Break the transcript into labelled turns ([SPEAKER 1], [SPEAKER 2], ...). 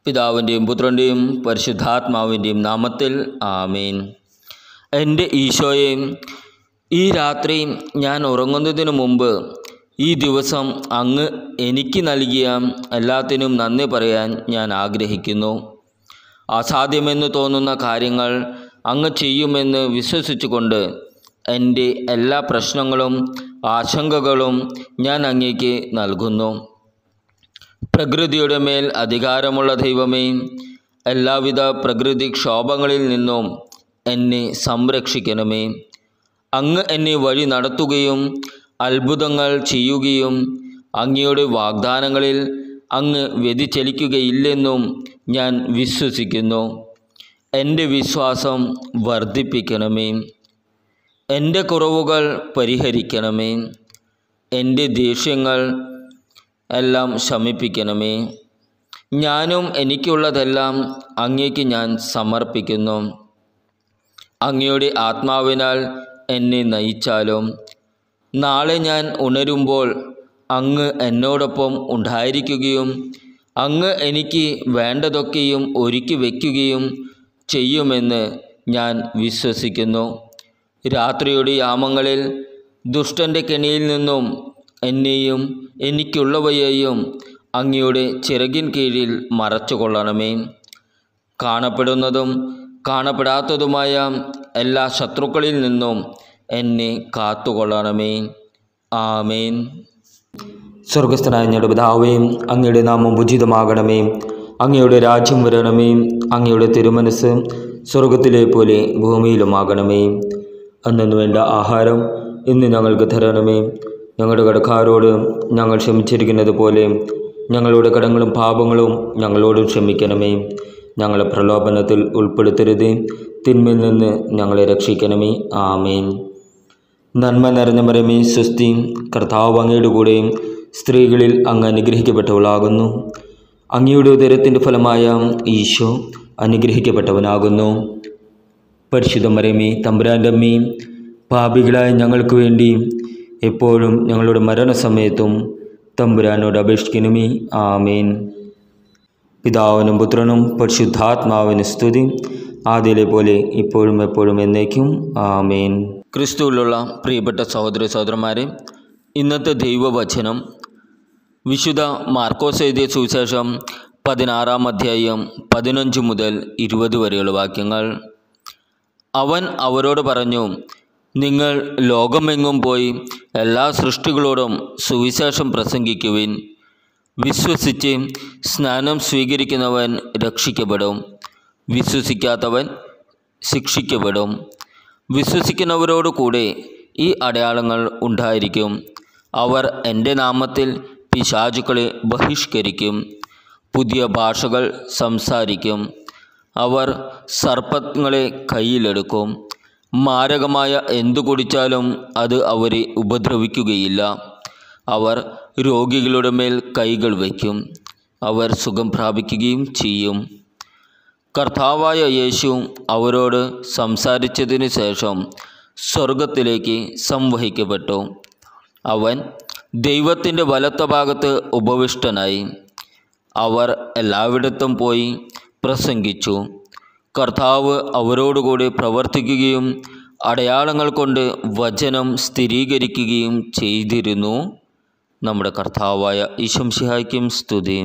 [SPEAKER 1] പിതാവിൻ്റെയും പുത്രൻ്റെയും പരിശുദ്ധാത്മാവിൻ്റെയും നാമത്തിൽ ആമേൻ. എൻ്റെ ഈശോയെ, ഈ രാത്രി ഞാൻ ഉറങ്ങുന്നതിന് മുമ്പ് ഈ ദിവസം അങ്ങ് എനിക്ക് നൽകിയ എല്ലാത്തിനും നന്ദി പറയാൻ ഞാൻ ആഗ്രഹിക്കുന്നു. അസാധ്യമെന്ന് തോന്നുന്ന കാര്യങ്ങൾ അങ്ങ് ചെയ്യുമെന്ന് വിശ്വസിച്ചുകൊണ്ട് എൻ്റെ എല്ലാ പ്രശ്നങ്ങളും ആശങ്കകളും ഞാൻ അങ്ങേക്ക് നൽകുന്നു. പ്രകൃതിയുടെ മേൽ അധികാരമുള്ള ദൈവമേ, എല്ലാവിധ പ്രകൃതിക്ഷോഭങ്ങളിൽ നിന്നും എന്നെ സംരക്ഷിക്കണമേ. അങ്ങ് എന്നെ വഴി നടത്തുകയും അത്ഭുതങ്ങൾ ചെയ്യുകയും അങ്ങയുടെ വാഗ്ദാനങ്ങളിൽ അങ്ങ് വ്യതിചലിക്കുകയില്ലെന്നും ഞാൻ വിശ്വസിക്കുന്നു. എൻ്റെ വിശ്വാസം വർദ്ധിപ്പിക്കണമേ. എൻ്റെ കുറവുകൾ പരിഹരിക്കണമേ. എൻ്റെ ദേഷ്യങ്ങൾ എല്ലാം ശമിപ്പിക്കണമേ. ഞാനും എനിക്കുള്ളതെല്ലാം അങ്ങേക്ക് ഞാൻ സമർപ്പിക്കുന്നു. അങ്ങയുടെ ആത്മാവിനാൽ എന്നെ നയിച്ചാലും നാളെ ഞാൻ ഉണരുമ്പോൾ അങ്ങ് എന്നോടൊപ്പം ഉണ്ടായിരിക്കുകയും അങ്ങ് എനിക്ക് വേണ്ടതൊക്കെയും ഒരുക്കി വയ്ക്കുകയും ചെയ്യുമെന്ന് ഞാൻ വിശ്വസിക്കുന്നു. രാത്രിയുടെ യാമങ്ങളിൽ ദുഷ്ടൻ്റെ കെണിയിൽ നിന്നും എന്നെയും എനിക്കുള്ളവയെയും അങ്ങയുടെ ചിറകിൻ കീഴിൽ മറച്ചുകൊള്ളണമേ. കാണപ്പെടുന്നതും കാണപ്പെടാത്തതുമായ എല്ലാ ശത്രുക്കളിൽ നിന്നും എന്നെ കാത്തുകൊള്ളണമേ. ആമേൻ.
[SPEAKER 2] സ്വർഗസ്ഥനായ ഞങ്ങളുടെ പിതാവേ, അങ്ങയുടെ നാമം ഉചിതമാകണമേ. അങ്ങയുടെ രാജ്യം വരണമേ. അങ്ങയുടെ തിരുമനസ് സ്വർഗത്തിലെ പോലെ ഭൂമിയിലുമാകണമേ. അന്നു വേണ്ട ആഹാരം ഇന്ന് ഞങ്ങൾക്ക് തരണമേ. ഞങ്ങളുടെ കടക്കാരോട് ഞങ്ങൾ ക്ഷമിച്ചിരിക്കുന്നത് പോലെ ഞങ്ങളുടെ കടങ്ങളും പാപങ്ങളും ഞങ്ങളോട് ക്ഷമിക്കണമേ. ഞങ്ങളെ പ്രലോഭനത്തിൽ ഉൾപ്പെടുത്തരുത്, തിന്മയിൽ നിന്ന് ഞങ്ങളെ രക്ഷിക്കണമേ. ആമേൻ. നന്മ നിറഞ്ഞ മറിയമേ, സ്വസ്തി, കർത്താവ് അങ്ങയുടെ കൂടെ സ്ത്രീകളിൽ അങ്ങ് അനുഗ്രഹിക്കപ്പെട്ടവളാകുന്നു. അങ്ങയുടെ ഉദരത്തിൻ്റെ ഫലമായ ഈശോ അനുഗ്രഹിക്കപ്പെട്ടവനാകുന്നു. പരിശുദ്ധ മറിയമേ, തമ്പുരാൻ്റെ അമ്മേ, പാപികളായ ഞങ്ങൾക്ക് വേണ്ടി എപ്പോഴും ഞങ്ങളുടെ മരണസമയത്തും തമ്പുരാനോട് അപേക്ഷിക്കണമേ. ആമേൻ. പിതാവിനും പുത്രനും പരിശുദ്ധാത്മാവിന് സ്തുതി, ആദ്യയിലെ പോലെ ഇപ്പോഴും എപ്പോഴും എന്നേക്കും. ആമേൻ.
[SPEAKER 1] ക്രിസ്തുവിലുള്ള പ്രിയപ്പെട്ട സഹോദര സഹോദരന്മാരെ, ഇന്നത്തെ ദൈവവചനം വിശുദ്ധ മാർക്കോസ് എഴുതിയ സുവിശേഷം 16-ാം അധ്യായം 15 മുതൽ 20 വരെയുള്ള വാക്യങ്ങൾ. അവൻ അവരോട് പറഞ്ഞു, നിങ്ങൾ ലോകമെങ്ങും പോയി എല്ലാ സൃഷ്ടികളോടും സുവിശേഷം പ്രസംഗിക്കുവിൻ. വിശ്വസിച്ച് സ്നാനം സ്വീകരിക്കുന്നവൻ രക്ഷിക്കപ്പെടും, വിശ്വസിക്കാത്തവൻ ശിക്ഷിക്കപ്പെടും. വിശ്വസിക്കുന്നവരോട് കൂടെ ഈ അടയാളങ്ങൾ ഉണ്ടായിരിക്കും. അവർ എൻ്റെ നാമത്തിൽ പിശാചുക്കളെ ബഹിഷ്കരിക്കും, പുതിയ ഭാഷകൾ സംസാരിക്കും, അവർ സർപ്പങ്ങളെ കയ്യിലെടുക്കും, മാരകമായ എന്തു കുടിച്ചാലും അത് അവരെ ഉപദ്രവിക്കുകയില്ല. അവർ രോഗികളുടെ മേൽ കൈകൾ വയ്ക്കും, അവർ സുഖം പ്രാപിക്കുകയും ചെയ്യും. കർത്താവായ യേശു അവരോട് സംസാരിച്ചതിന് ശേഷം സ്വർഗത്തിലേക്ക് സംവഹിക്കപ്പെട്ടു. അവൻ ദൈവത്തിൻ്റെ വലത്ത ഭാഗത്ത് ഉപവിഷ്ടനായി. അവർ എല്ലായിടത്തും പോയി പ്രസംഗിച്ചു. കർത്താവ് അവരോടുകൂടി പ്രവർത്തിക്കുകയും അടയാളങ്ങൾ കൊണ്ട് വചനം സ്ഥിരീകരിക്കുകയും ചെയ്തിരുന്നു. നമ്മുടെ കർത്താവായ ഈശോ മിശിഹായ്ക്കും സ്തുതി.